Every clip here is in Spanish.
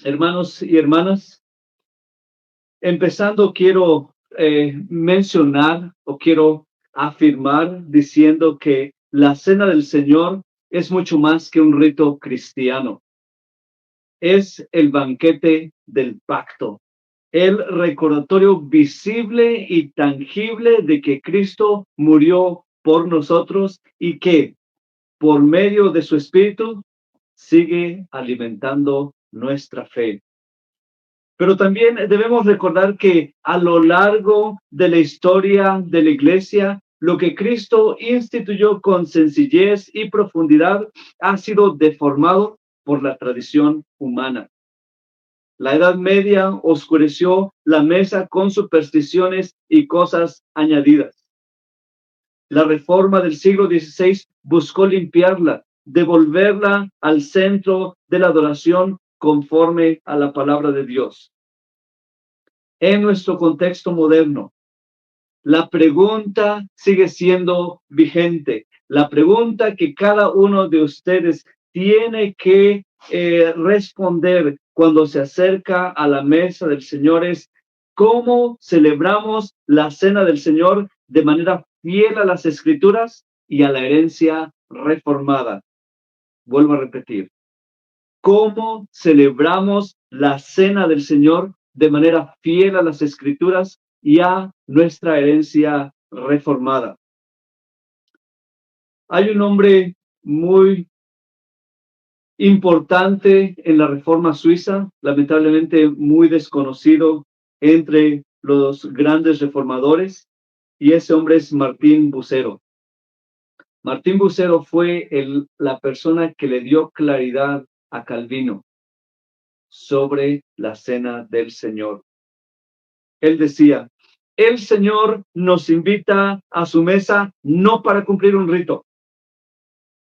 Hermanos y hermanas, empezando quiero mencionar o quiero afirmar diciendo que la Cena del Señor es mucho más que un rito cristiano. Es el banquete del pacto, el recordatorio visible y tangible de que Cristo murió por nosotros y que por medio de su Espíritu sigue alimentando nuestra fe. Pero también debemos recordar que a lo largo de la historia de la iglesia, lo que Cristo instituyó con sencillez y profundidad ha sido deformado por la tradición humana. La Edad Media oscureció la mesa con supersticiones y cosas añadidas. La reforma del siglo XVI buscó limpiarla, devolverla al centro de la adoración conforme a la palabra de Dios. En nuestro contexto moderno, la pregunta sigue siendo vigente. La pregunta que cada uno de ustedes tiene que responder cuando se acerca a la mesa del Señor es: ¿cómo celebramos la cena del Señor de manera fiel a las Escrituras y a la herencia reformada? Vuelvo a repetir. ¿Cómo celebramos la cena del Señor de manera fiel a las Escrituras y a nuestra herencia reformada? Hay un hombre muy importante en la Reforma Suiza, lamentablemente muy desconocido entre los grandes reformadores, y ese hombre es Martín Bucero. Martín Bucero fue la persona que le dio claridad a Calvino sobre la cena del Señor. Él decía: el Señor nos invita a su mesa no para cumplir un rito,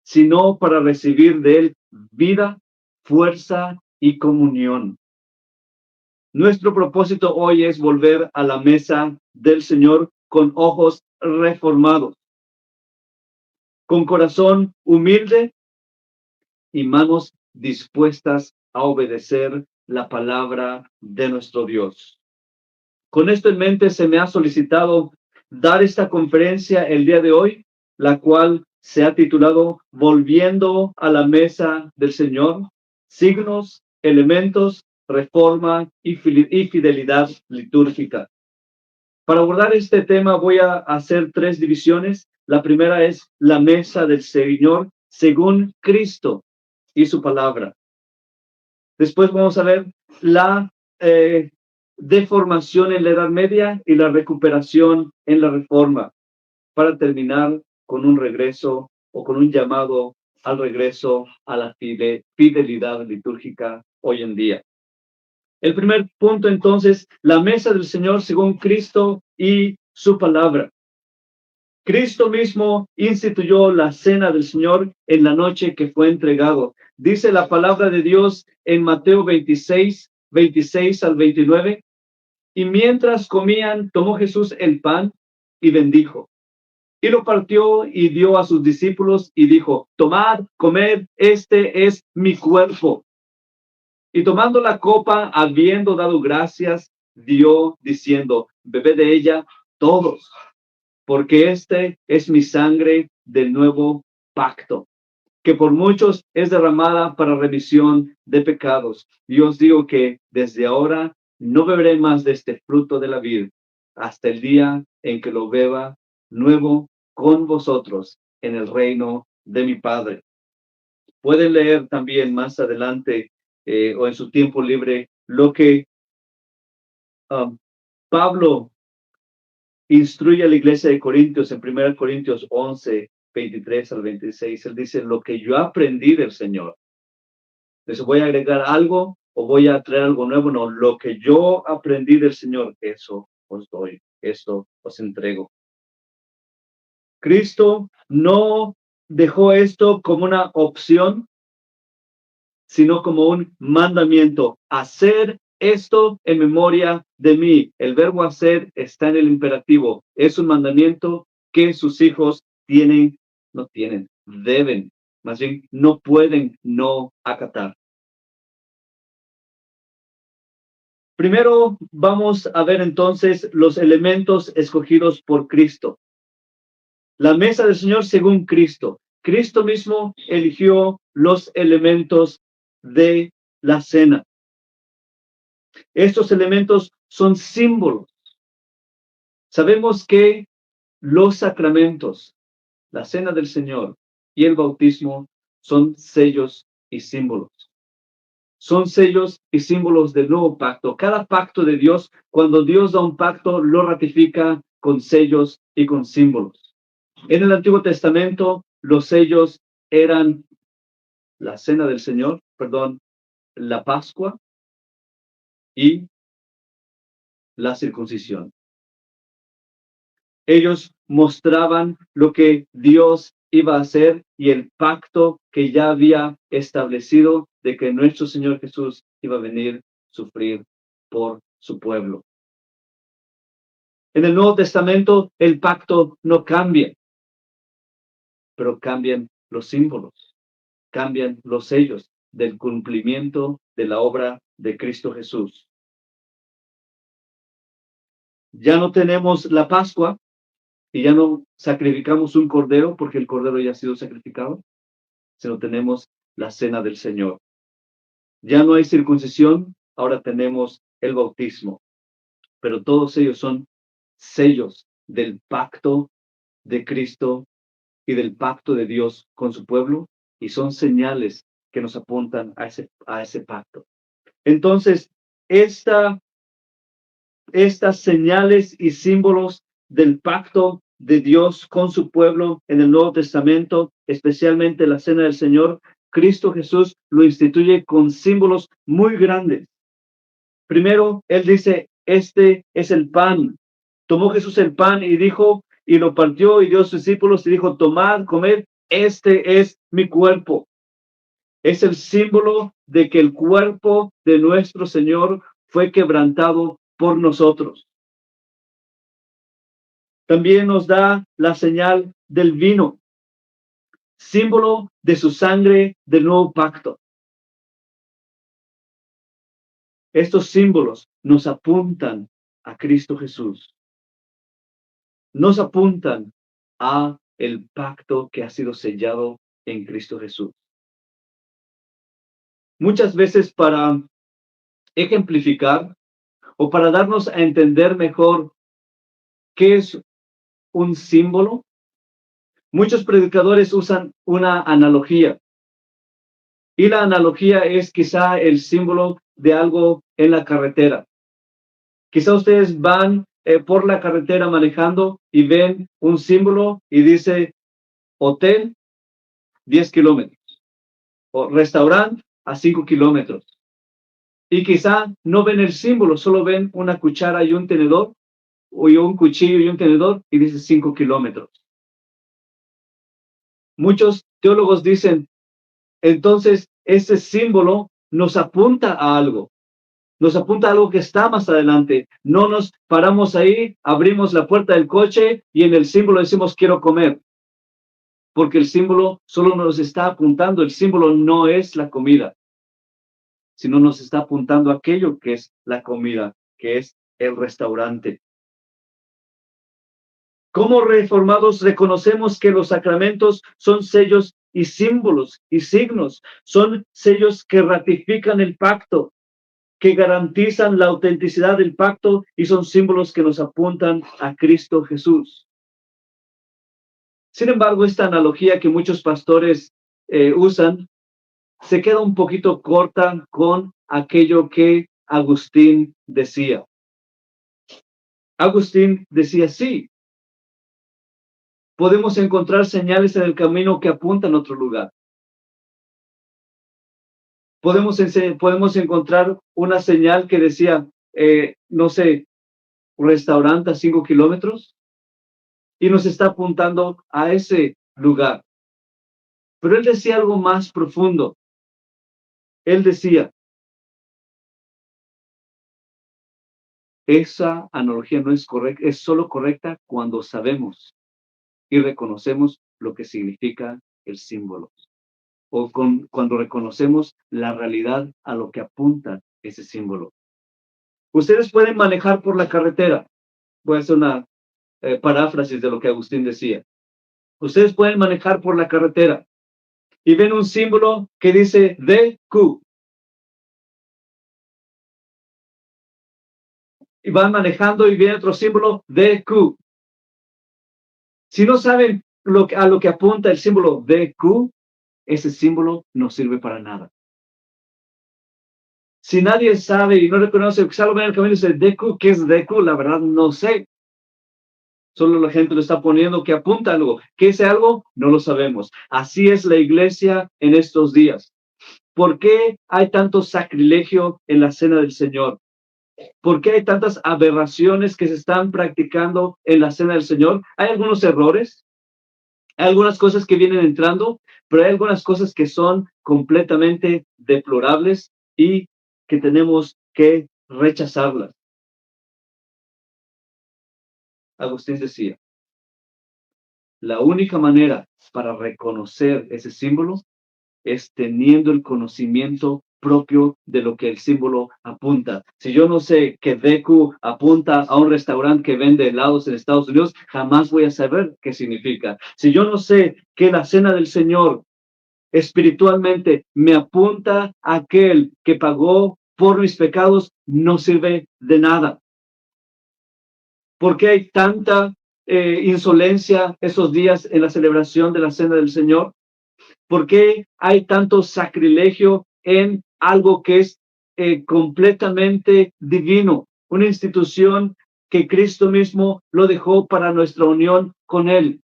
sino para recibir de él vida, fuerza y comunión. Nuestro propósito hoy es volver a la mesa del Señor con ojos reformados, con corazón humilde y manos dispuestas a obedecer la palabra de nuestro Dios. Con esto en mente, se me ha solicitado dar esta conferencia el día de hoy, la cual se ha titulado Volviendo a la mesa del Señor: signos, elementos, reforma y fidelidad litúrgica. Para abordar este tema voy a hacer tres divisiones. La primera es la mesa del Señor según Cristo y su palabra. Después vamos a ver la deformación en la Edad Media y la recuperación en la Reforma, para terminar con un regreso o con un llamado al regreso a la fidelidad litúrgica hoy en día. El primer punto, entonces, la mesa del Señor según Cristo y su palabra. Cristo mismo instituyó la cena del Señor en la noche que fue entregado. Dice la palabra de Dios en Mateo 26 al 29. Y mientras comían, tomó Jesús el pan y bendijo. Y lo partió y dio a sus discípulos y dijo: tomad, comed, este es mi cuerpo. Y tomando la copa, habiendo dado gracias, dio diciendo: bebed de ella todos, porque este es mi sangre del nuevo pacto, que por muchos es derramada para remisión de pecados. Y os digo que desde ahora no beberé más de este fruto de la vid, hasta el día en que lo beba nuevo con vosotros en el reino de mi Padre. Pueden leer también más adelante o en su tiempo libre lo que Pablo instruye a la iglesia de Corintios en 1 Corintios 11, 23 al 26. Él dice: lo que yo aprendí del Señor. Entonces, ¿voy a agregar algo o voy a traer algo nuevo? No, lo que yo aprendí del Señor, eso os doy, esto os entrego. Cristo no dejó esto como una opción, sino como un mandamiento: hacer esto en memoria de mí. El verbo hacer está en el imperativo. Es un mandamiento que sus hijos deben, más bien no pueden no acatar. Primero vamos a ver entonces los elementos escogidos por Cristo. La mesa del Señor según Cristo. Cristo mismo eligió los elementos de la cena. Estos elementos son símbolos. Sabemos que los sacramentos, la cena del Señor y el bautismo son sellos y símbolos. Son sellos y símbolos del nuevo pacto. Cada pacto de Dios, cuando Dios da un pacto, lo ratifica con sellos y con símbolos. En el Antiguo Testamento, los sellos eran la cena del Señor, perdón, la Pascua y la circuncisión. Ellos mostraban lo que Dios iba a hacer y el pacto que ya había establecido de que nuestro Señor Jesús iba a venir a sufrir por su pueblo. En el Nuevo Testamento el pacto no cambia, pero cambian los símbolos, cambian los sellos del cumplimiento de la obra de Cristo Jesús. Ya no tenemos la Pascua y ya no sacrificamos un cordero porque el cordero ya ha sido sacrificado, sino tenemos la cena del Señor. Ya no hay circuncisión, ahora tenemos el bautismo, pero todos ellos son sellos del pacto de Cristo y del pacto de Dios con su pueblo y son señales que nos apuntan a ese pacto. Entonces, estas señales y símbolos del pacto de Dios con su pueblo en el Nuevo Testamento, especialmente la Cena del Señor, Cristo Jesús lo instituye con símbolos muy grandes. Primero, Él dice, este es el pan. Tomó Jesús el pan y dijo, y lo partió y dio a sus discípulos y dijo, tomad, comed, este es mi cuerpo. Es el símbolo de que el cuerpo de nuestro Señor fue quebrantado por nosotros. También nos da la señal del vino, símbolo de su sangre del nuevo pacto. Estos símbolos nos apuntan a Cristo Jesús. Nos apuntan a el pacto que ha sido sellado en Cristo Jesús. Muchas veces para ejemplificar o para darnos a entender mejor qué es un símbolo, muchos predicadores usan una analogía. Y la analogía es quizá el símbolo de algo en la carretera. Quizá ustedes van por la carretera manejando y ven un símbolo y dice hotel 10 kilómetros o restaurante a 5 kilómetros. Y quizá no ven el símbolo, solo ven una cuchara y un tenedor o un cuchillo y un tenedor y dice 5 kilómetros. Muchos teólogos dicen, entonces ese símbolo nos apunta a algo. Nos apunta a algo que está más adelante. No nos paramos ahí, abrimos la puerta del coche y en el símbolo decimos quiero comer. Porque el símbolo solo nos está apuntando, el símbolo no es la comida, sino nos está apuntando a aquello que es la comida, que es el restaurante. Como reformados reconocemos que los sacramentos son sellos y símbolos y signos, son sellos que ratifican el pacto, que garantizan la autenticidad del pacto y son símbolos que nos apuntan a Cristo Jesús. Sin embargo, esta analogía que muchos pastores usan se queda un poquito corta con aquello que Agustín decía. Agustín decía, sí, podemos encontrar señales en el camino que apuntan a otro lugar. Podemos encontrar una señal que decía, no sé, restaurante a 5 kilómetros y nos está apuntando a ese lugar. Pero él decía algo más profundo. Él decía, esa analogía no es correcta, es solo correcta cuando sabemos y reconocemos lo que significa el símbolo. O cuando reconocemos la realidad a lo que apunta ese símbolo. Ustedes pueden manejar por la carretera. Voy a hacer una paráfrasis de lo que Agustín decía. Ustedes pueden manejar por la carretera y ven un símbolo que dice DQ. Y van manejando y viene otro símbolo DQ. Si no saben a lo que apunta el símbolo DQ, ese símbolo no sirve para nada. Si nadie sabe y no reconoce, solo ven el camino y dice DQ, ¿qué es DQ? La verdad no sé. Solo la gente lo está poniendo que apunta algo. ¿Qué es algo? No lo sabemos. Así es la iglesia en estos días. ¿Por qué hay tanto sacrilegio en la cena del Señor? ¿Por qué hay tantas aberraciones que se están practicando en la cena del Señor? Hay algunos errores, hay algunas cosas que vienen entrando, pero hay algunas cosas que son completamente deplorables y que tenemos que rechazarlas. Agustín decía, la única manera para reconocer ese símbolo es teniendo el conocimiento propio de lo que el símbolo apunta. Si yo no sé que DQ apunta a un restaurante que vende helados en Estados Unidos, jamás voy a saber qué significa. Si yo no sé que la cena del Señor espiritualmente me apunta a aquel que pagó por mis pecados, no sirve de nada. ¿Por qué hay tanta insolencia esos días en la celebración de la cena del Señor? ¿Por qué hay tanto sacrilegio en algo que es completamente divino? Una institución que Cristo mismo lo dejó para nuestra unión con Él.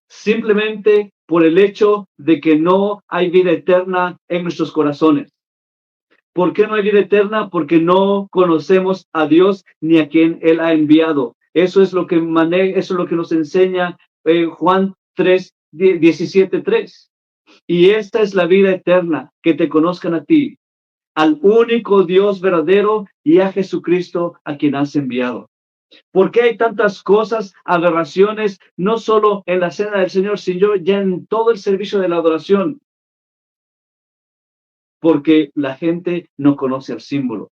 Simplemente por el hecho de que no hay vida eterna en nuestros corazones. ¿Por qué no hay vida eterna? Porque no conocemos a Dios ni a quien Él ha enviado. Eso es lo que eso es lo que nos enseña Juan 3, 17:3. Y esta es la vida eterna, que te conozcan a ti, al único Dios verdadero y a Jesucristo a quien has enviado. ¿Por qué hay tantas cosas, aberraciones, no solo en la cena del Señor, sino ya en todo el servicio de la adoración? Porque la gente no conoce el símbolo.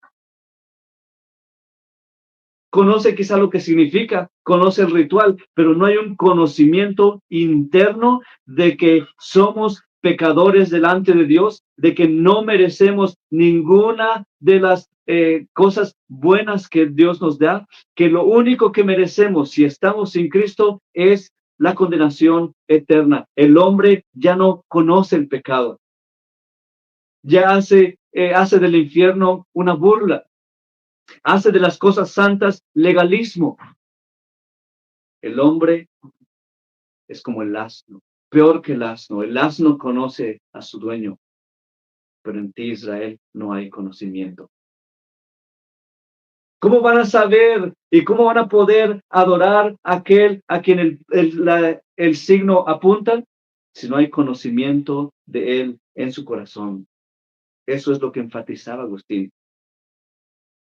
Conoce quizá lo que significa, conoce el ritual, pero no hay un conocimiento interno de que somos pecadores delante de Dios, de que no merecemos ninguna de las cosas buenas que Dios nos da, que lo único que merecemos si estamos sin Cristo es la condenación eterna. El hombre ya no conoce el pecado, ya hace del infierno una burla, hace de las cosas santas legalismo. El hombre es como el asno, peor que el asno. El asno conoce a su dueño, pero en ti, Israel, no hay conocimiento. ¿Cómo van a saber y cómo van a poder adorar a aquel a quien el signo apunta si no hay conocimiento de él en su corazón? Eso es lo que enfatizaba Agustín.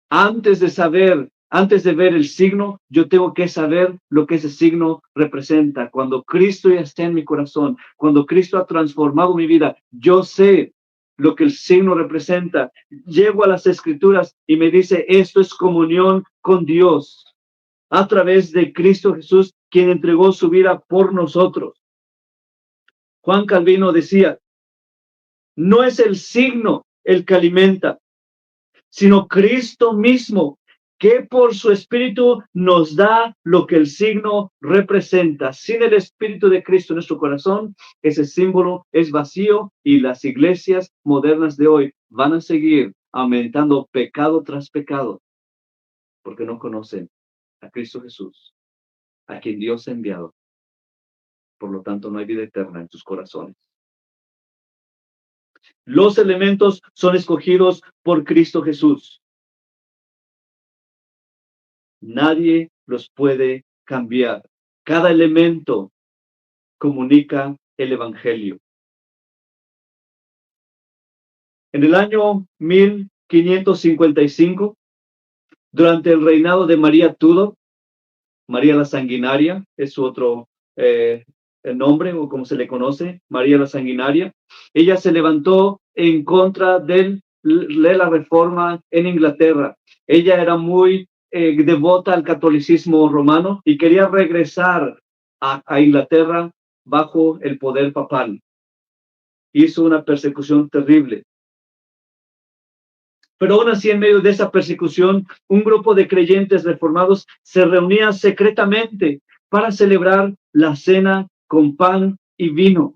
Antes de ver el signo, yo tengo que saber lo que ese signo representa. Cuando Cristo ya está en mi corazón, cuando Cristo ha transformado mi vida, yo sé lo que el signo representa. Llego a las Escrituras y me dice, esto es comunión con Dios a través de Cristo Jesús, quien entregó su vida por nosotros. Juan Calvino decía, no es el signo el que alimenta, sino Cristo mismo, que por su Espíritu nos da lo que el signo representa. Sin el Espíritu de Cristo en nuestro corazón, ese símbolo es vacío y las iglesias modernas de hoy van a seguir aumentando pecado tras pecado, porque no conocen a Cristo Jesús, a quien Dios ha enviado. Por lo tanto, no hay vida eterna en sus corazones. Los elementos son escogidos por Cristo Jesús. Nadie los puede cambiar. Cada elemento comunica el Evangelio. En el año 1555, durante el reinado de María Tudor, María la Sanguinaria es su otro nombre, o como se le conoce, María la Sanguinaria, ella se levantó en contra de la reforma en Inglaterra. Ella era muy devota al catolicismo romano y quería regresar a Inglaterra bajo el poder papal. Hizo una persecución terrible. Pero aún así, en medio de esa persecución, un grupo de creyentes reformados se reunía secretamente para celebrar la cena con pan y vino.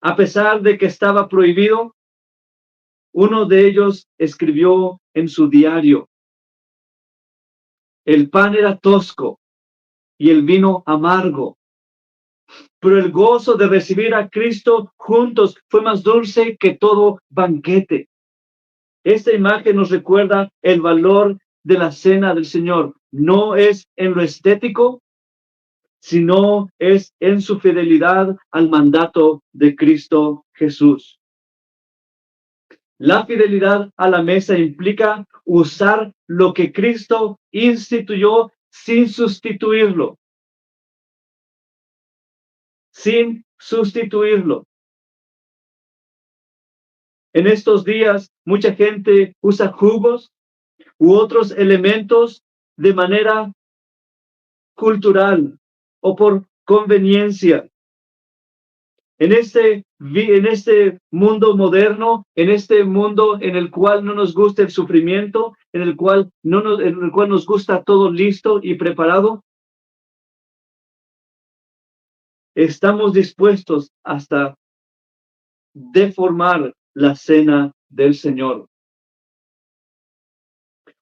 A pesar de que estaba prohibido, uno de ellos escribió en su diario: el pan era tosco y el vino amargo, pero el gozo de recibir a Cristo juntos fue más dulce que todo banquete. Esta imagen nos recuerda el valor de la cena del Señor. No es en lo estético, sino es en su fidelidad al mandato de Cristo Jesús. La fidelidad a la mesa implica usar lo que Cristo instituyó sin sustituirlo. Sin sustituirlo. En estos días, mucha gente usa jugos u otros elementos de manera cultural o por conveniencia. En este mundo moderno, en este mundo en el cual no nos gusta el sufrimiento, en el cual nos gusta todo listo y preparado, estamos dispuestos hasta deformar la cena del Señor.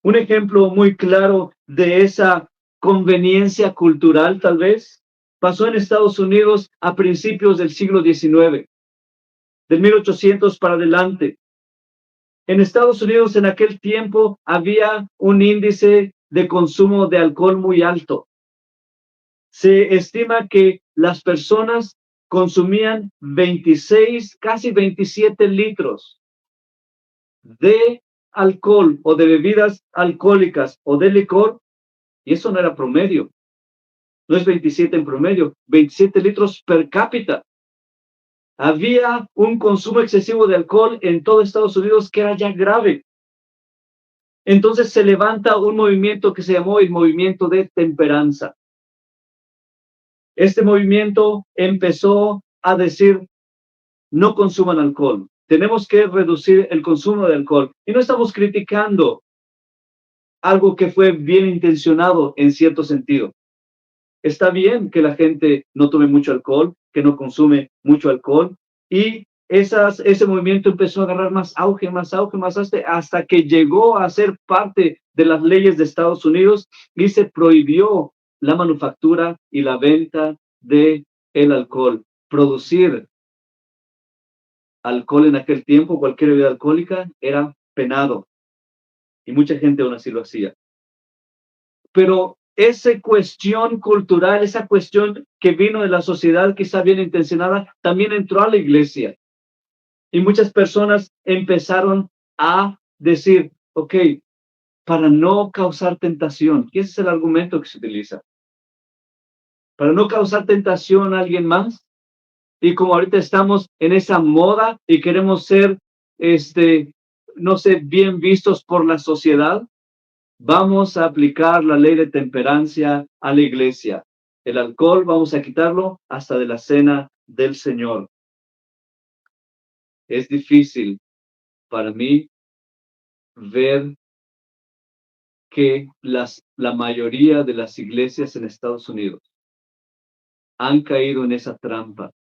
Un ejemplo muy claro de esa conveniencia cultural, tal vez, pasó en Estados Unidos a principios del siglo XIX, del 1800 para adelante. En Estados Unidos en aquel tiempo había un índice de consumo de alcohol muy alto. Se estima que las personas consumían 26, casi 27 litros de alcohol o de bebidas alcohólicas o de licor, y eso no era promedio. No es 27 en promedio, 27 litros per cápita. Había un consumo excesivo de alcohol en todo Estados Unidos que era ya grave. Entonces se levanta un movimiento que se llamó el movimiento de temperanza. Este movimiento empezó a decir: no consuman alcohol, tenemos que reducir el consumo de alcohol. Y no estamos criticando algo que fue bien intencionado en cierto sentido. Está bien que la gente no tome mucho alcohol, que no consume mucho alcohol, y ese movimiento empezó a agarrar más auge, hasta que llegó a ser parte de las leyes de Estados Unidos y se prohibió la manufactura y la venta de el alcohol. Producir alcohol en aquel tiempo, cualquier bebida alcohólica, era penado, y mucha gente aún así lo hacía. Pero esa cuestión cultural, esa cuestión que vino de la sociedad, quizá bien intencionada, también entró a la iglesia. Y muchas personas empezaron a decir: ok, para no causar tentación, y ese es el argumento que se utiliza, para no causar tentación a alguien más. Y como ahorita estamos en esa moda y queremos ser, no sé, bien vistos por la sociedad, vamos a aplicar la ley de temperancia a la iglesia. El alcohol vamos a quitarlo hasta de la cena del Señor. Es difícil para mí ver que la mayoría de las iglesias en Estados Unidos han caído en esa trampa.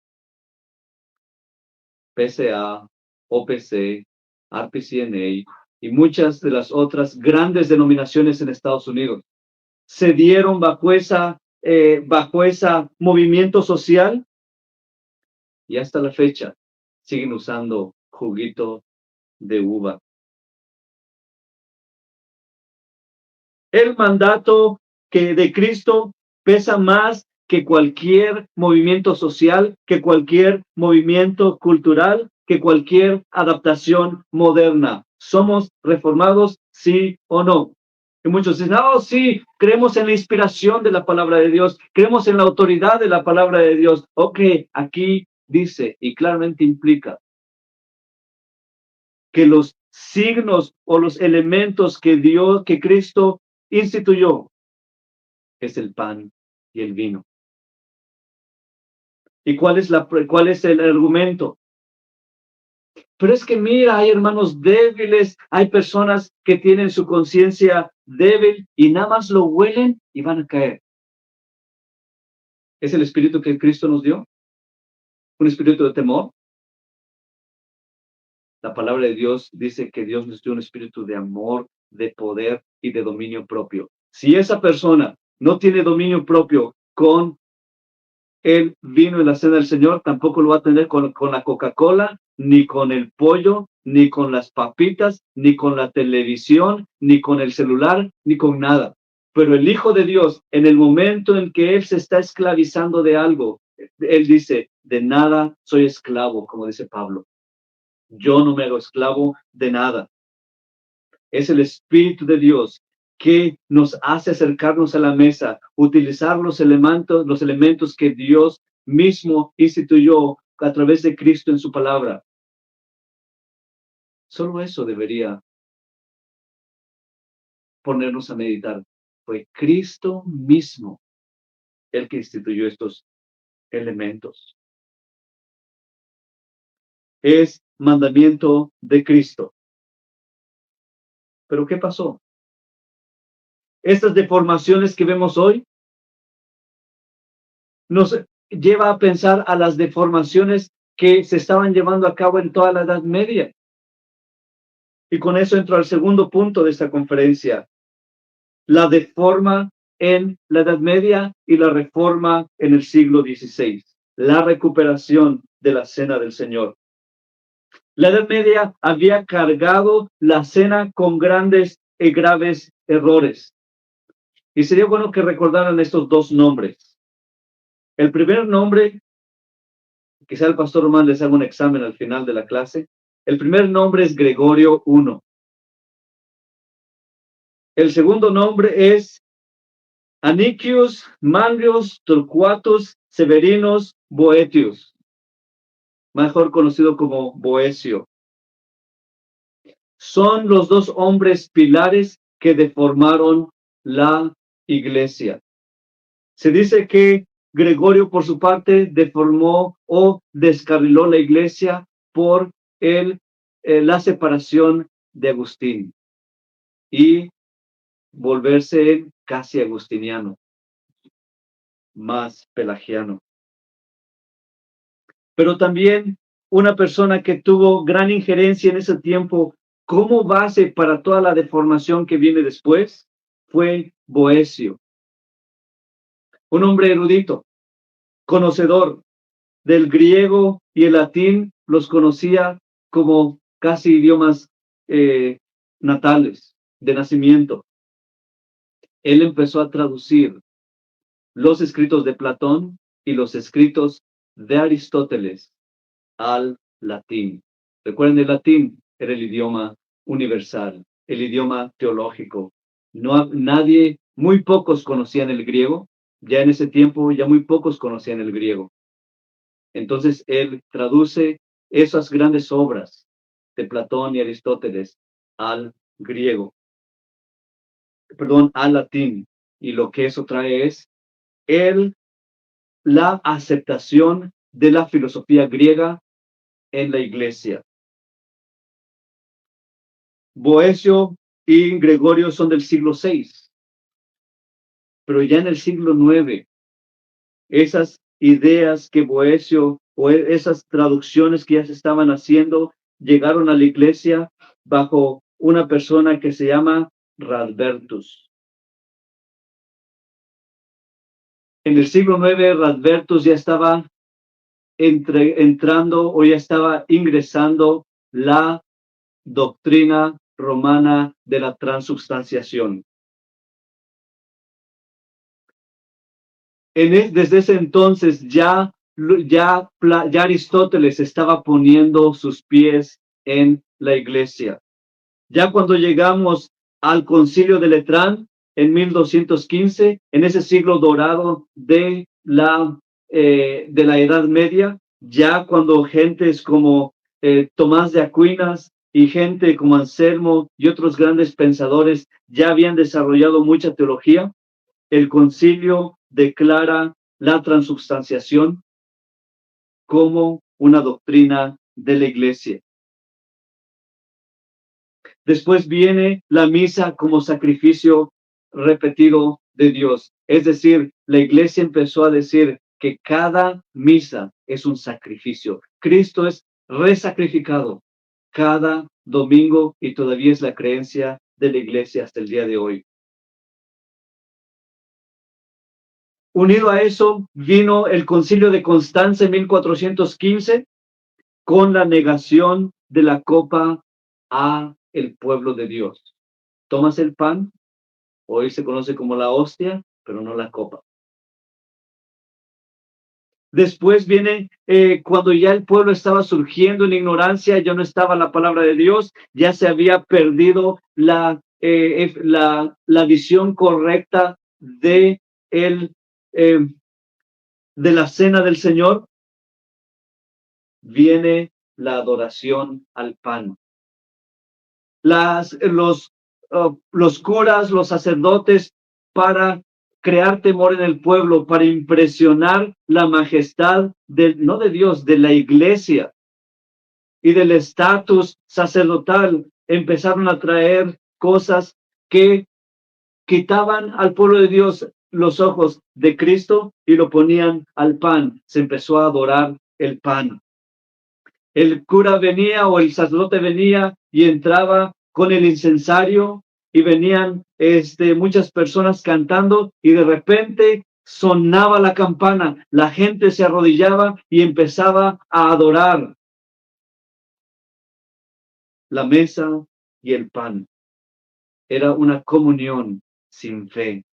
PCA, OPC, RPCNA y muchas de las otras grandes denominaciones en Estados Unidos se dieron bajo ese movimiento social, y hasta la fecha siguen usando juguito de uva. El mandato de Cristo pesa más que cualquier movimiento social, que cualquier movimiento cultural, que cualquier adaptación moderna. ¿Somos reformados, sí o no? Y muchos dicen: oh, sí, creemos en la inspiración de la palabra de Dios, creemos en la autoridad de la palabra de Dios. Ok, aquí dice y claramente implica que los signos o los elementos que Cristo instituyó, es el pan y el vino. ¿Y cuál es el argumento? Pero es que mira, hay hermanos débiles, hay personas que tienen su conciencia débil y nada más lo huelen y van a caer. ¿Es el espíritu que Cristo nos dio? ¿Un espíritu de temor? La palabra de Dios dice que Dios nos dio un espíritu de amor, de poder y de dominio propio. Si esa persona no tiene dominio propio con el vino y la cena del Señor, tampoco lo va a tener con la Coca-Cola, ni con el pollo, ni con las papitas, ni con la televisión, ni con el celular, ni con nada. Pero el Hijo de Dios, en el momento en que Él se está esclavizando de algo, Él dice, de nada soy esclavo, como dice Pablo. Yo no me hago esclavo de nada. Es el Espíritu de Dios que nos hace acercarnos a la mesa, utilizar los elementos que Dios mismo instituyó a través de Cristo en su palabra. Solo eso debería ponernos a meditar. Fue Cristo mismo el que instituyó estos elementos. Es mandamiento de Cristo. ¿Pero qué pasó? Estas deformaciones que vemos hoy nos lleva a pensar a las deformaciones que se estaban llevando a cabo en toda la Edad Media. Y con eso entro al segundo punto de esta conferencia. La deforma en la Edad Media y la reforma en el siglo XVI. La recuperación de la Cena del Señor. La Edad Media había cargado la cena con grandes y graves errores. Y sería bueno que recordaran estos dos nombres. El primer nombre, quizá el pastor Román les haga un examen al final de la clase. El primer nombre es Gregorio I. El segundo nombre es Anicius Manlius Torquatus Severinus Boetius, mejor conocido como Boecio. Son los dos hombres pilares que deformaron la iglesia. Se dice que Gregorio, por su parte, deformó o descarriló la iglesia por la separación de Agustín y volverse casi agustiniano, más pelagiano. Pero también una persona que tuvo gran injerencia en ese tiempo como base para toda la deformación que viene después fue Boecio, un hombre erudito, conocedor del griego y el latín, los conocía como casi idiomas natales, de nacimiento. Él empezó a traducir los escritos de Platón y los escritos de Aristóteles al latín. Recuerden, el latín era el idioma universal, el idioma teológico. Muy pocos conocían el griego. Ya en ese tiempo, ya muy pocos conocían el griego. Entonces, él traduce esas grandes obras de Platón y Aristóteles al griego, al latín. Y lo que eso trae es la aceptación de la filosofía griega en la iglesia. Boecio y Gregorio son del siglo VI, pero ya en el siglo IX, esas ideas que Boecio o esas traducciones que ya se estaban haciendo llegaron a la iglesia bajo una persona que se llama Radbertus. En el siglo IX, Radbertus ya estaba entrando o ya estaba ingresando la doctrina romana de la transubstanciación. Desde ese entonces ya Aristóteles estaba poniendo sus pies en la iglesia. Ya cuando llegamos al Concilio de Letrán en 1215, en ese siglo dorado de la Edad Media, ya cuando gentes como Tomás de Aquinas y gente como Anselmo y otros grandes pensadores ya habían desarrollado mucha teología, el concilio declara la transubstanciación como una doctrina de la iglesia. Después viene la misa como sacrificio repetido de Dios. Es decir, la iglesia empezó a decir que cada misa es un sacrificio. Cristo es resacrificado cada domingo y todavía es la creencia de la iglesia hasta el día de hoy. Unido a eso, vino el Concilio de Constanza en 1415 con la negación de la copa a el pueblo de Dios. Tomas el pan, hoy se conoce como la hostia, pero no la copa. Después viene cuando ya el pueblo estaba surgiendo en ignorancia, ya no estaba la palabra de Dios, ya se había perdido la visión correcta de, el, de la cena del Señor. Viene la adoración al pan. Los curas, los sacerdotes, para crear temor en el pueblo, para impresionar la majestad no de Dios, de la iglesia y del estatus sacerdotal, empezaron a traer cosas que quitaban al pueblo de Dios los ojos de Cristo y lo ponían al pan. Se empezó a adorar el pan. El cura venía o el sacerdote venía y entraba con el incensario y venían muchas personas cantando y de repente sonaba la campana, la gente se arrodillaba y empezaba a adorar la mesa y el pan. Era una comunión sin fe,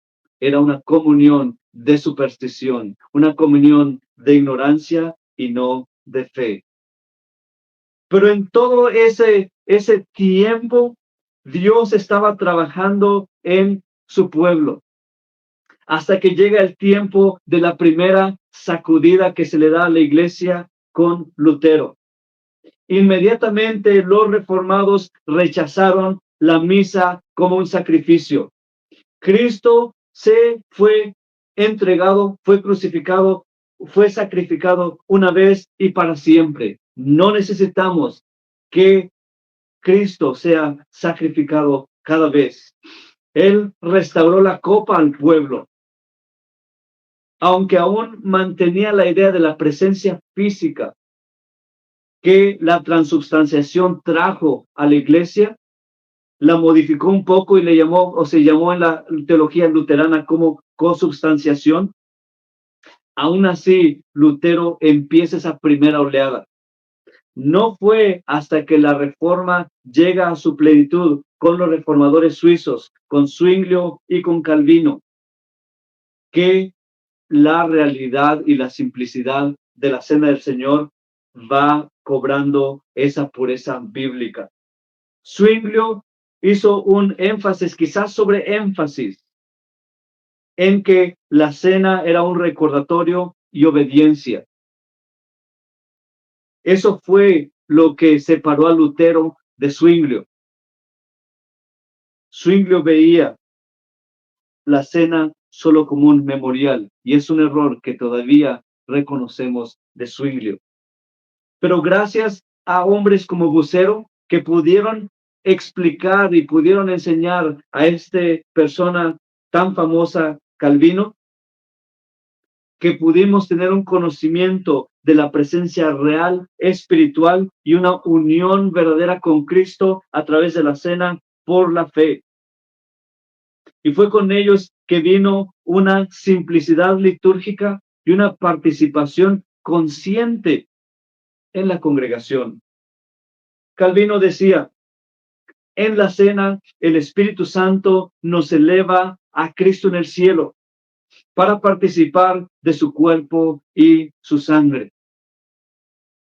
era una comunión de superstición, una comunión de ignorancia y no de fe. Pero en todo ese tiempo, Dios estaba trabajando en su pueblo, hasta que llega el tiempo de la primera sacudida que se le da a la iglesia con Lutero. Inmediatamente los reformados rechazaron la misa como un sacrificio. Cristo se fue entregado, fue crucificado, fue sacrificado una vez y para siempre. No necesitamos que Cristo sea sacrificado cada vez. Él restauró la copa al pueblo. Aunque aún mantenía la idea de la presencia física que la transubstanciación trajo a la iglesia, la modificó un poco y le llamó, o se llamó en la teología luterana como consubstanciación. Aún así, Lutero empieza esa primera oleada. No fue hasta que la reforma llega a su plenitud con los reformadores suizos, con Zwinglio y con Calvino, que la realidad y la simplicidad de la cena del Señor va cobrando esa pureza bíblica. Zwinglio hizo un énfasis, quizás sobre énfasis, en que la cena era un recordatorio y obediencia. Eso fue lo que separó a Lutero de Zwinglio. Zwinglio veía la cena solo como un memorial, y es un error que todavía reconocemos de Zwinglio. Pero gracias a hombres como Bucero, que pudieron explicar y pudieron enseñar a esta persona tan famosa, Calvino, que pudimos tener un conocimiento de la presencia real, espiritual y una unión verdadera con Cristo a través de la cena por la fe. Y fue con ellos que vino una simplicidad litúrgica y una participación consciente en la congregación. Calvino decía, en la cena el Espíritu Santo nos eleva a Cristo en el cielo para participar de su cuerpo y su sangre.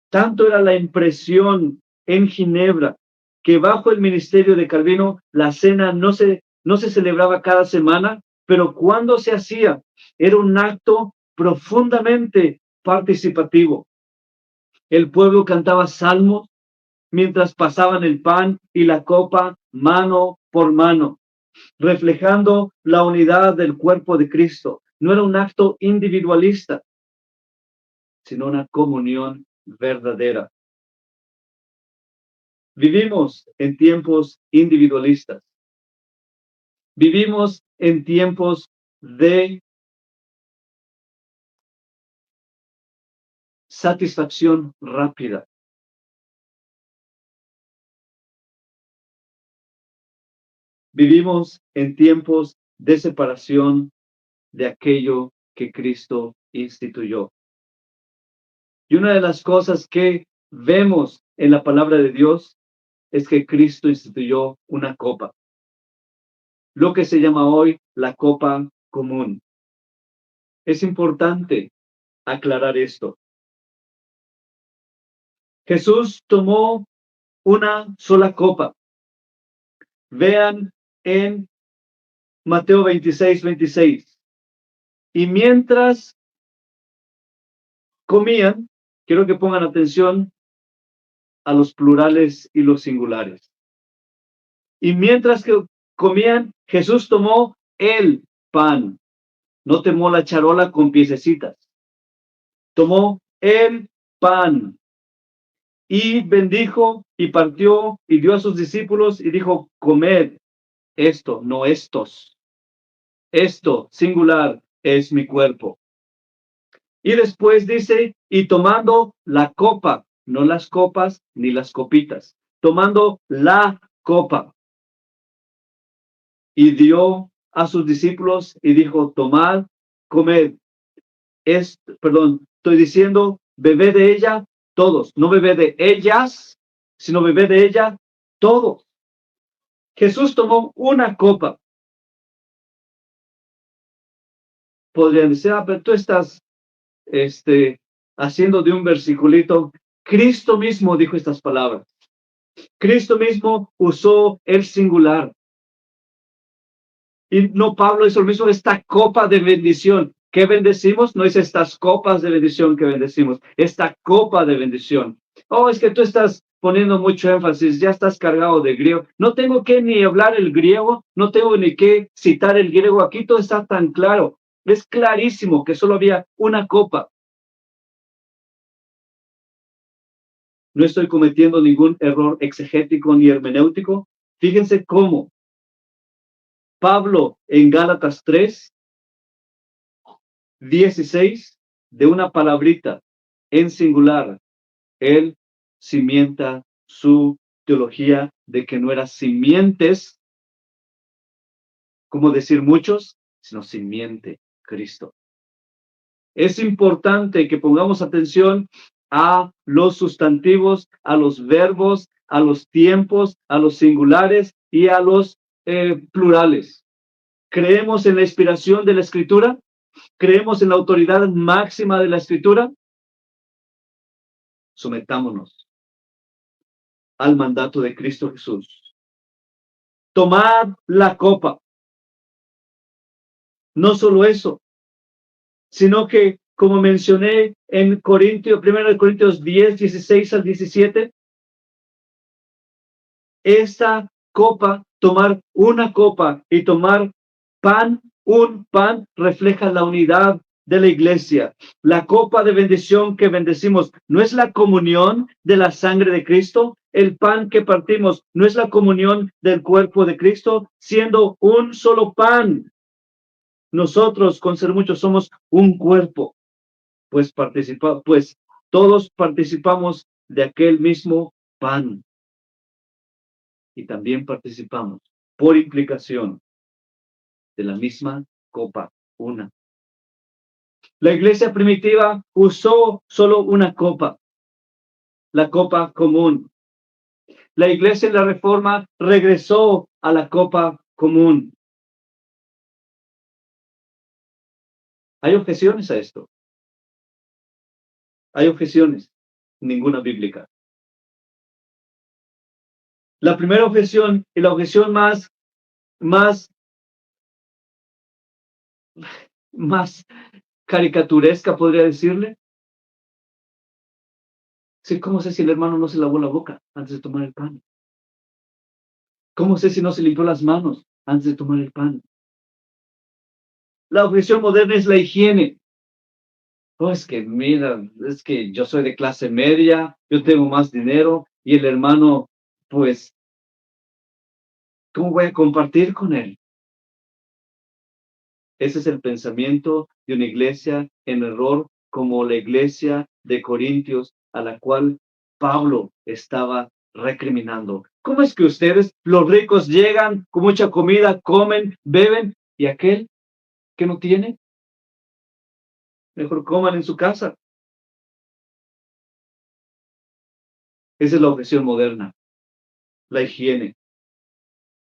Tanto era la impresión en Ginebra que bajo el ministerio de Calvino la cena no se celebraba cada semana, pero cuando se hacía era un acto profundamente participativo. El pueblo cantaba salmos mientras pasaban el pan y la copa mano por mano, reflejando la unidad del cuerpo de Cristo. No era un acto individualista, sino una comunión verdadera. Vivimos en tiempos individualistas. Vivimos en tiempos de satisfacción rápida. Vivimos en tiempos de separación de aquello que Cristo instituyó. Y una de las cosas que vemos en la palabra de Dios es que Cristo instituyó una copa, lo que se llama hoy la copa común. Es importante aclarar esto. Jesús tomó una sola copa. Vean en Mateo 26:26. Y mientras comían, quiero que pongan atención a los plurales y los singulares. Y mientras que comían, Jesús tomó el pan. No tomó la charola con piececitas. Tomó el pan y bendijo y partió y dio a sus discípulos y dijo, comed esto, no estos. Esto, singular, es mi cuerpo. Y después dice, y tomando la copa, no las copas ni las copitas, tomando la copa. Y dio a sus discípulos y dijo, tomad, comed. Estoy diciendo, bebé de ella, todos. No bebé de ellas, sino bebé de ella, todos. Jesús tomó una copa. Podrían decir, pero tú estás haciendo de un versiculito. Cristo mismo dijo estas palabras. Cristo mismo usó el singular. Y no Pablo hizo lo mismo, esta copa de bendición. ¿Qué bendecimos? No es estas copas de bendición que bendecimos, esta copa de bendición. Oh, es que tú estás poniendo mucho énfasis, ya estás cargado de griego. No tengo que ni hablar el griego, no tengo ni que citar el griego. Aquí todo está tan claro. Es clarísimo que solo había una copa. No estoy cometiendo ningún error exegético ni hermenéutico. Fíjense cómo Pablo en Gálatas 3:16, de una palabrita en singular, él cimienta su teología de que no era simientes, como decir muchos, sino simiente Cristo. Es importante que pongamos atención a los sustantivos, a los verbos, a los tiempos, a los singulares y a los plurales. ¿Creemos en la inspiración de la Escritura? ¿Creemos en la autoridad máxima de la Escritura? Sometámonos al mandato de Cristo Jesús. Tomad la copa. No solo eso, sino que, como mencioné en 1 Corintios 10:16-17, esta copa, tomar una copa y tomar pan, un pan, refleja la unidad de la iglesia. La copa de bendición que bendecimos no es la comunión de la sangre de Cristo. El pan que partimos no es la comunión del cuerpo de Cristo, siendo un solo pan. Nosotros, con ser muchos, somos un cuerpo, pues todos participamos de aquel mismo pan y también participamos por implicación de la misma copa, una. La iglesia primitiva usó solo una copa, la copa común. La iglesia en la Reforma regresó a la copa común. ¿Hay objeciones a esto? Hay objeciones, ninguna bíblica. La primera objeción y la objeción más caricaturesca, podría decirle, Sí, ¿cómo sé si el hermano no se lavó la boca antes de tomar el pan? ¿Cómo sé si no se limpió las manos antes de tomar el pan? La objeción moderna es la higiene. Oh, es que mira, es que yo soy de clase media, yo tengo más dinero y el hermano, pues, ¿cómo voy a compartir con él? Ese es el pensamiento de una iglesia en error, como la iglesia de Corintios, a la cual Pablo estaba recriminando. ¿Cómo es que ustedes, los ricos, llegan con mucha comida, comen, beben, y aquel que no tiene, mejor coman en su casa? Esa es la objeción moderna, la higiene,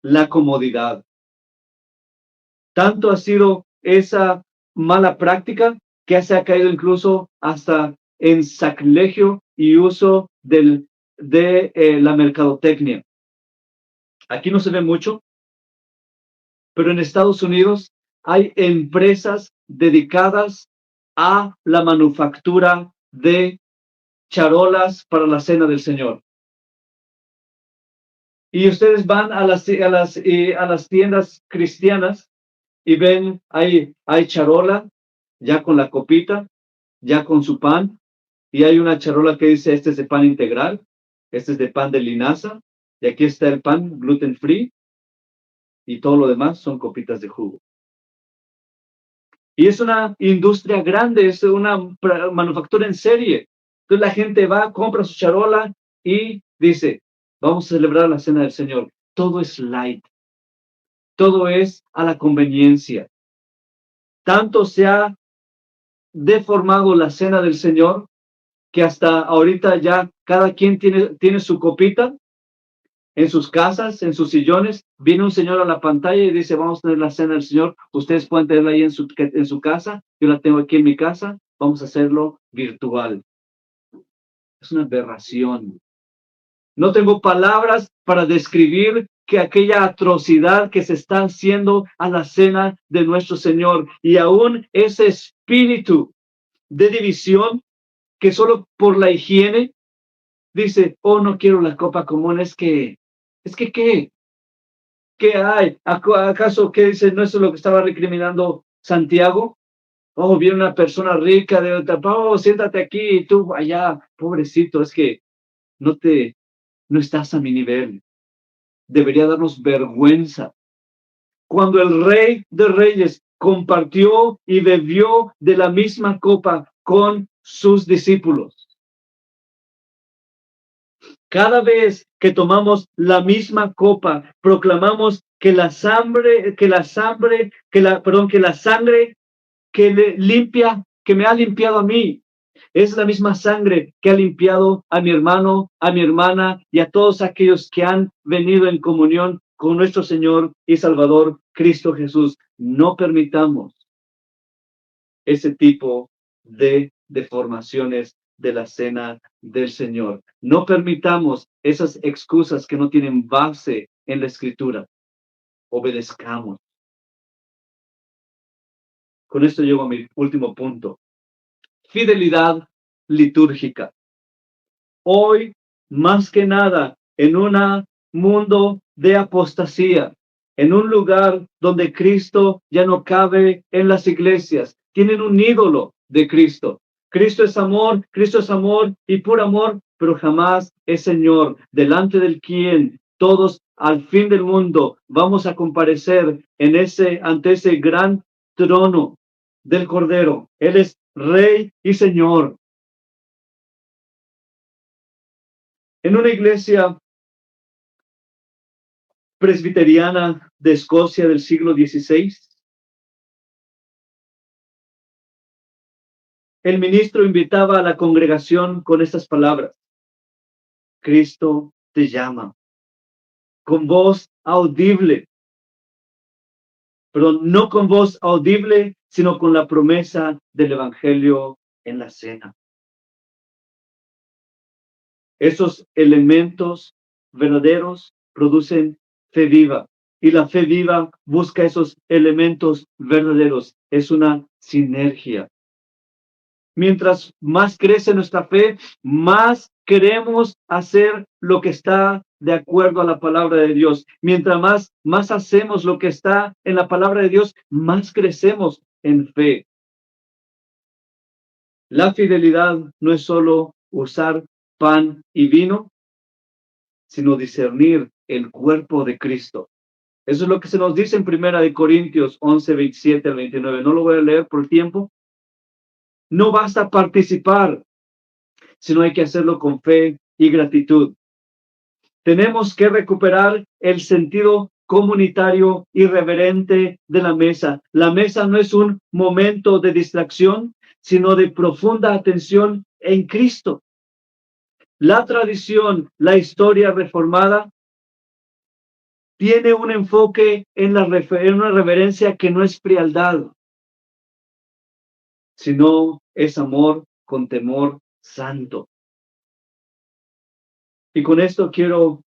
la comodidad. Tanto ha sido esa mala práctica que se ha caído incluso hasta en sacrilegio y uso de la mercadotecnia. Aquí no se ve mucho, pero en Estados Unidos hay empresas dedicadas a la manufactura de charolas para la cena del Señor. Y ustedes van a las tiendas cristianas y ven, hay charola ya con la copita, ya con su pan, y hay una charola que dice, este es de pan integral, este es de pan de linaza, y aquí está el pan gluten free, y todo lo demás son copitas de jugo. Y es una industria grande, es una manufactura en serie. Entonces la gente va, compra su charola y dice, vamos a celebrar la cena del Señor. Todo es light, todo es a la conveniencia. Tanto se ha deformado la cena del Señor que hasta ahorita ya cada quien tiene su copita en sus casas, en sus sillones. Viene un señor a la pantalla y dice, vamos a tener la cena del Señor. Ustedes pueden tenerla ahí en su casa. Yo la tengo aquí en mi casa. Vamos a hacerlo virtual. Es una aberración. No tengo palabras para describir que aquella atrocidad que se está haciendo a la cena de nuestro Señor y aún ese espíritu de división que solo por la higiene dice, oh, no quiero la copa común, ¿qué? ¿Qué hay? ¿Acaso qué dice? ¿No es lo que estaba recriminando Santiago? Oh, viene una persona rica de otra, oh, siéntate aquí y tú allá, pobrecito, es que no no estás a mi nivel. Debería darnos vergüenza. Cuando el Rey de Reyes compartió y bebió de la misma copa con sus discípulos. Cada vez que tomamos la misma copa, proclamamos que la sangre que limpia, que me ha limpiado a mí, es la misma sangre que ha limpiado a mi hermano, a mi hermana y a todos aquellos que han venido en comunión con nuestro Señor y Salvador Cristo Jesús. No permitamos ese tipo de deformaciones de la cena del Señor. No permitamos esas excusas que no tienen base en la Escritura. Obedezcamos. Con esto llego a mi último punto. Fidelidad litúrgica. Hoy, más que nada, en un mundo de apostasía, en un lugar donde Cristo ya no cabe en las iglesias, tienen un ídolo de Cristo. Cristo es amor y puro amor, pero jamás es Señor, delante del quien todos al fin del mundo vamos a comparecer ante ese gran trono del Cordero. Él es Rey y Señor. En una iglesia presbiteriana de Escocia del siglo XVI, el ministro invitaba a la congregación con estas palabras: Cristo te llama, con voz audible, pero no con voz audible, sino con la promesa del Evangelio en la cena. Esos elementos verdaderos producen fe viva, y la fe viva busca esos elementos verdaderos. Es una sinergia. Mientras más crece nuestra fe, más queremos hacer lo que está de acuerdo a la palabra de Dios. Mientras más hacemos lo que está en la palabra de Dios, más crecemos en fe. La fidelidad no es solo usar pan y vino, sino discernir el cuerpo de Cristo. Eso es lo que se nos dice en Primera de Corintios 11, 27 al 29. No lo voy a leer por el tiempo. No basta participar, sino hay que hacerlo con fe y gratitud. Tenemos que recuperar el sentido comunitario y reverente de la mesa. La mesa no es un momento de distracción, sino de profunda atención en Cristo. La tradición, la historia reformada, tiene un enfoque en una reverencia que no es frialdad, sino es amor con temor santo. Y con esto quiero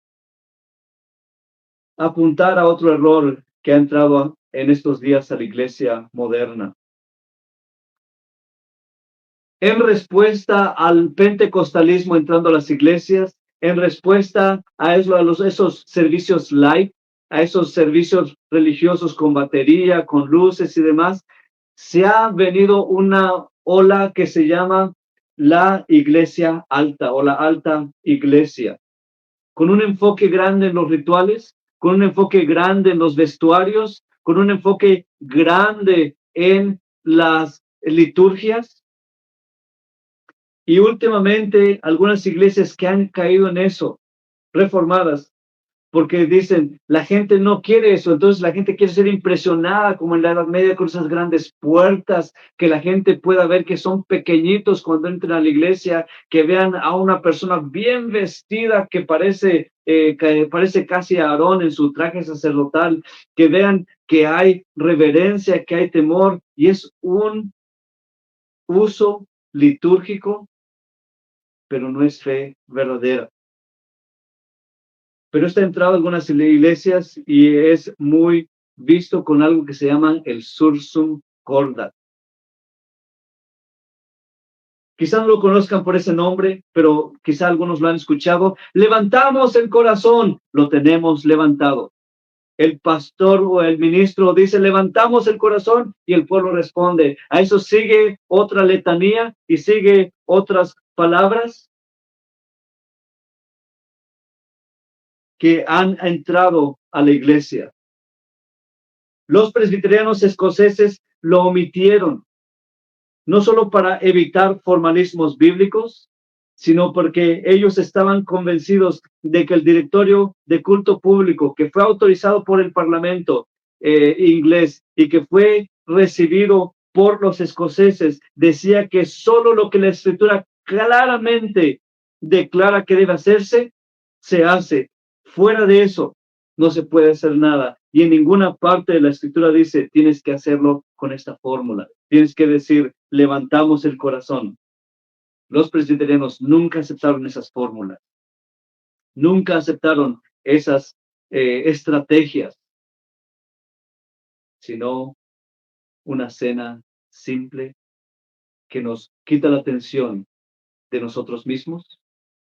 apuntar a otro error que ha entrado en estos días a la iglesia moderna. En respuesta al pentecostalismo entrando a las iglesias, en respuesta a esos servicios light, a esos servicios religiosos con batería, con luces y demás, se ha venido una ola que se llama la iglesia alta o la alta iglesia, con un enfoque grande en los rituales, con un enfoque grande en los vestuarios, con un enfoque grande en las liturgias. Y últimamente algunas iglesias que han caído en eso, reformadas, porque dicen, la gente no quiere eso, entonces la gente quiere ser impresionada como en la Edad Media con esas grandes puertas, que la gente pueda ver que son pequeñitos cuando entran a la iglesia, que vean a una persona bien vestida que parece casi a Aarón en su traje sacerdotal, que vean que hay reverencia, que hay temor, y es un uso litúrgico, pero no es fe verdadera. Pero está entrado en algunas iglesias y es muy visto con algo que se llama el sursum corda. Quizá no lo conozcan por ese nombre, pero quizá algunos lo han escuchado. Levantamos el corazón, lo tenemos levantado. El pastor o el ministro dice, levantamos el corazón, y el pueblo responde. A eso sigue otra letanía y sigue otras palabras que han entrado a la iglesia. Los presbiterianos escoceses lo omitieron, no solo para evitar formalismos bíblicos, sino porque ellos estaban convencidos de que el directorio de culto público, que fue autorizado por el Parlamento inglés y que fue recibido por los escoceses, decía que solo lo que la Escritura claramente declara que debe hacerse, se hace. Fuera de eso, no se puede hacer nada. Y en ninguna parte de la Escritura dice, tienes que hacerlo con esta fórmula. Tienes que decir, levantamos el corazón. Los presbiterianos nunca aceptaron esas fórmulas, nunca aceptaron esas estrategias, sino una cena simple que nos quita la atención de nosotros mismos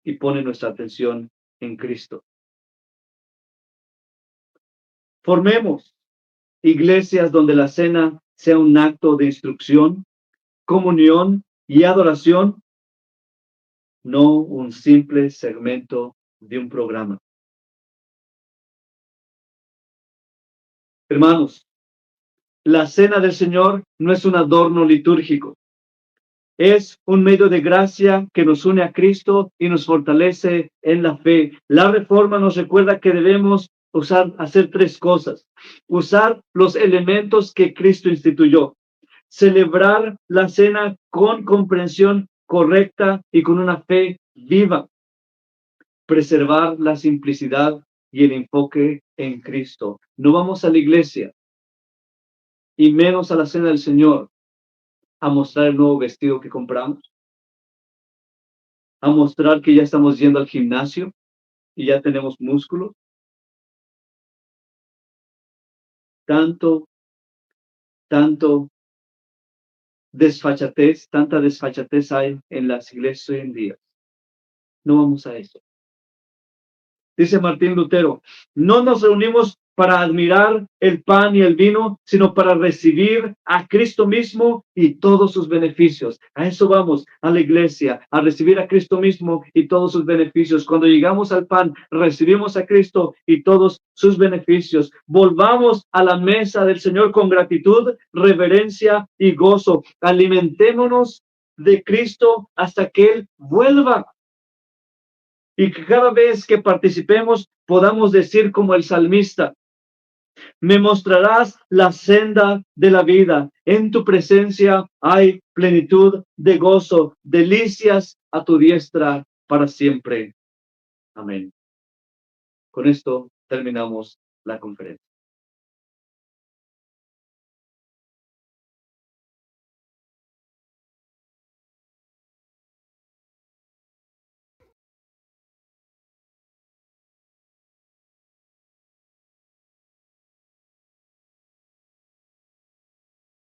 y pone nuestra atención en Cristo. Formemos iglesias donde la cena sea un acto de instrucción, comunión y adoración, no un simple segmento de un programa. Hermanos, la cena del Señor no es un adorno litúrgico, es un medio de gracia que nos une a Cristo y nos fortalece en la fe. La Reforma nos recuerda que debemos hacer tres cosas: usar los elementos que Cristo instituyó, celebrar la cena con comprensión correcta y con una fe viva, preservar la simplicidad y el enfoque en Cristo. No vamos a la iglesia y menos a la cena del Señor a mostrar el nuevo vestido que compramos, a mostrar que ya estamos yendo al gimnasio y ya tenemos músculos. Tanto desfachatez, tanta desfachatez hay en las iglesias hoy en día. No vamos a eso. Dice Martín Lutero, no nos reunimos para admirar el pan y el vino, sino para recibir a Cristo mismo y todos sus beneficios. A eso vamos, a la iglesia, a recibir a Cristo mismo y todos sus beneficios. Cuando llegamos al pan, recibimos a Cristo y todos sus beneficios. Volvamos a la mesa del Señor con gratitud, reverencia y gozo. Alimentémonos de Cristo hasta que Él vuelva. Y que cada vez que participemos podamos decir como el salmista, me mostrarás la senda de la vida. En tu presencia hay plenitud de gozo, delicias a tu diestra para siempre. Amén. Con esto terminamos la conferencia.